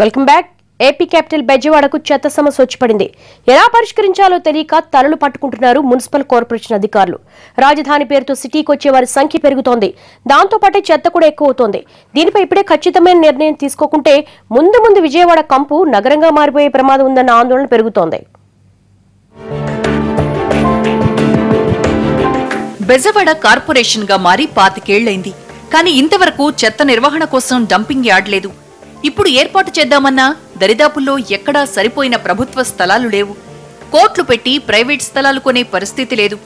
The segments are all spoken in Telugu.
Welcome back. ఏపీ క్యాపిటల్ బెజవాడకు చెత్త సమస్య వచ్చి పడింది. ఎలా పరిష్కరించాలో తెలియక తలలు పట్టుకుంటున్నారు మున్సిపల్ కార్పొరేషన్ అధికారులు. రాజధాని పేరుతో సిటీకి వచ్చే వారి సంఖ్య పెరుగుతోంది. దాంతో పాటే చెత్త కూడా ఎక్కువ అవుతోంది. దీనిపై ఇప్పుడే ఖచ్చితమైన నిర్ణయం తీసుకోకుంటే ముందు ముందు విజయవాడ కంపు నగరంగా మారిపోయే ప్రమాదం ఉందన్న ఆందోళన పెరుగుతోంది. బెజవాడ కార్పొరేషన్ గా మారి 25 ఏళ్లైంది. కానీ ఇంతవరకు చెత్త నిర్వహణ కోసం డంపింగ్ యార్డ్ లేదు. ఇప్పుడు ఏర్పాటు చేద్దామన్నా దరిదాపుల్లో ఎక్కడా సరిపోయిన ప్రభుత్వ స్థలాలు లేవు. కోట్లు పెట్టి ప్రైవేట్ స్థలాలు కొనే పరిస్థితి లేదు.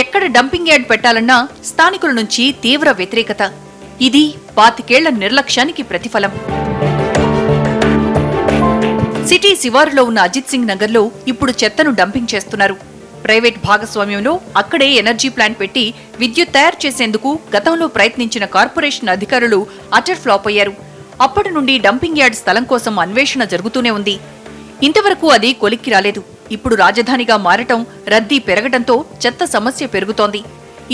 ఎక్కడ డంపింగ్ యార్డ్ పెట్టాలన్నా స్థానికుల నుంచి తీవ్ర వ్యతిరేకత. ఇది 25 ఏళ్ల నిర్లక్ష్యానికి ప్రతిఫలం. సిటీ శివారులో ఉన్న అజిత్ సింగ్ నగర్లో ఇప్పుడు చెత్తను డంపింగ్ చేస్తున్నారు. ప్రైవేట్ భాగస్వామ్యంలో అక్కడే ఎనర్జీ ప్లాంట్ పెట్టి విద్యుత్ తయారు చేసేందుకు గతంలో ప్రయత్నించిన కార్పొరేషన్ అధికారులు అటర్ ఫ్లాప్ అయ్యారు. అప్పటి నుండి డంపింగ్ యార్డ్ స్థలం కోసం అన్వేషణ జరుగుతూనే ఉంది. ఇంతవరకు అది కొలిక్కి రాలేదు. ఇప్పుడు రాజధానిగా మారటం, రద్దీ పెరగడంతో చెత్త సమస్య పెరుగుతోంది.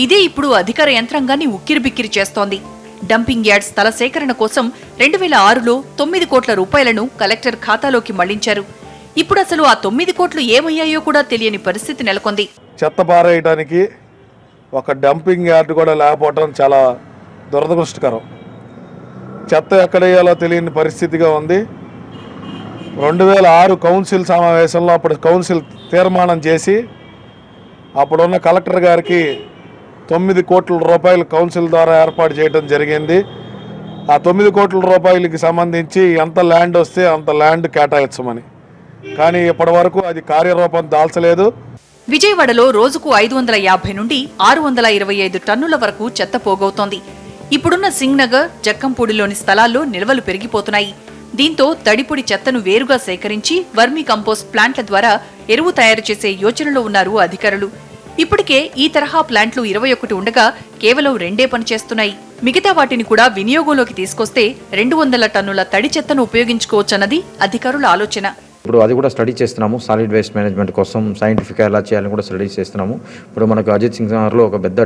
ఇదే ఇప్పుడు అధికార యంత్రాంగాన్ని ఉక్కిరిబిక్కిరి చేస్తోంది. డంపింగ్ యార్డ్ స్థల సేకరణ కోసం 2006లో 9 కోట్ల రూపాయలను కలెక్టర్ ఖాతాలోకి మళ్లించారు. ఇప్పుడు అసలు ఆ 9 కోట్లు ఏమయ్యాయో కూడా తెలియని పరిస్థితి నెలకొంది. చెత్త పారేయడానికి ఒక డంపింగ్ యార్డ్ కూడా లేకపోవడం చాలా దురదృష్టకరం. చెత్త ఎక్కడేయాలో తెలియని పరిస్థితిగా ఉంది. 2006 కౌన్సిల్ సమావేశంలో అప్పుడు కౌన్సిల్ తీర్మానం చేసి అప్పుడున్న కలెక్టర్ గారికి 9 కోట్ల రూపాయలు కౌన్సిల్ ద్వారా ఏర్పాటు చేయడం జరిగింది. ఆ 9 కోట్ల రూపాయలకి సంబంధించి ఎంత ల్యాండ్ వస్తే అంత ల్యాండ్ కేటాయించమని. కానీ ఇప్పటి వరకు అది కార్యరూపం దాల్చలేదు. విజయవాడలో రోజుకు 550 నుండి 625 టన్నుల వరకు చెత్త పోగవుతోంది. ఇప్పుడున్న సింగ్ నగర్, జక్కంపూడిలోని స్థలాల్లో నిల్వలు పెరిగిపోతున్నాయి. దీంతో తడిపొడి చెత్తను వేరుగా సేకరించి వర్మీ కంపోస్ట్ ప్లాంట్ల ద్వారా ఎరువు తయారు చేసే యోచనలో ఉన్నారు అధికారులు. ఇప్పటికే ఈ తరహా ప్లాంట్లు 21 ఉండగా కేవలం 2 పనిచేస్తున్నాయి. మిగతా వాటిని కూడా వినియోగంలోకి తీసుకొస్తే 200 టన్నుల తడి చెత్తను ఉపయోగించుకోవచ్చన్నది అధికారుల ఆలోచన. ఇప్పుడు అది కూడా స్టడీ చేస్తున్నాము. సాలిడ్ వేస్ట్ మేనేజ్మెంట్ కోసం సైంటిఫిక్గా ఎలా చేయాలని కూడా స్టడీ చేస్తున్నాము. ఇప్పుడు మనకు అజిత్ సింగ్ నగర్లో ఒక పెద్ద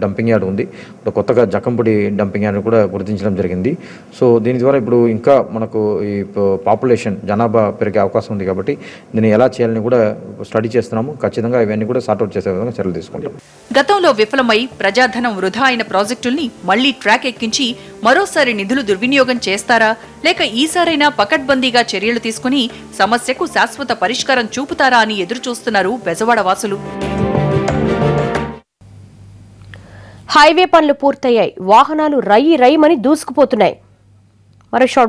డంపింగ్ యార్డ్ ఉంది. ఇప్పుడు కొత్తగా జక్కంపూడి డంపింగ్ యార్డ్ కూడా గుర్తించడం జరిగింది. సో దీని ద్వారా ఇప్పుడు ఇంకా మనకు ఈ పాపులేషన్ జనాభా పెరిగే అవకాశం ఉంది. కాబట్టి దీన్ని ఎలా చేయాలని కూడా స్టడీ చేస్తున్నాము. ఖచ్చితంగా ఇవన్నీ కూడా సార్ట్అవుట్ చేసే విధంగా చర్యలు తీసుకుంటాం. గతంలో విఫలమై ప్రజాధనం వృధా అయిన ప్రాజెక్టుల్ని మళ్లీ ట్రాక్ ఎక్కించి మరోసారి నిధులు దుర్వినియోగం చేస్తారా, లేక ఈసారైనా పకడ్బందీగా చర్యలు తీసుకుని సమస్యకు శాశ్వత పరిష్కారం చూపుతారా అని ఎదురుచూస్తున్నారు బెజవాడ వాసులు. హైవే పనులు పూర్తయ్యాయి. వాహనాలు రయ్యి రయ్యమని దూసుకుపోతున్నాయి. మరో షార్ట్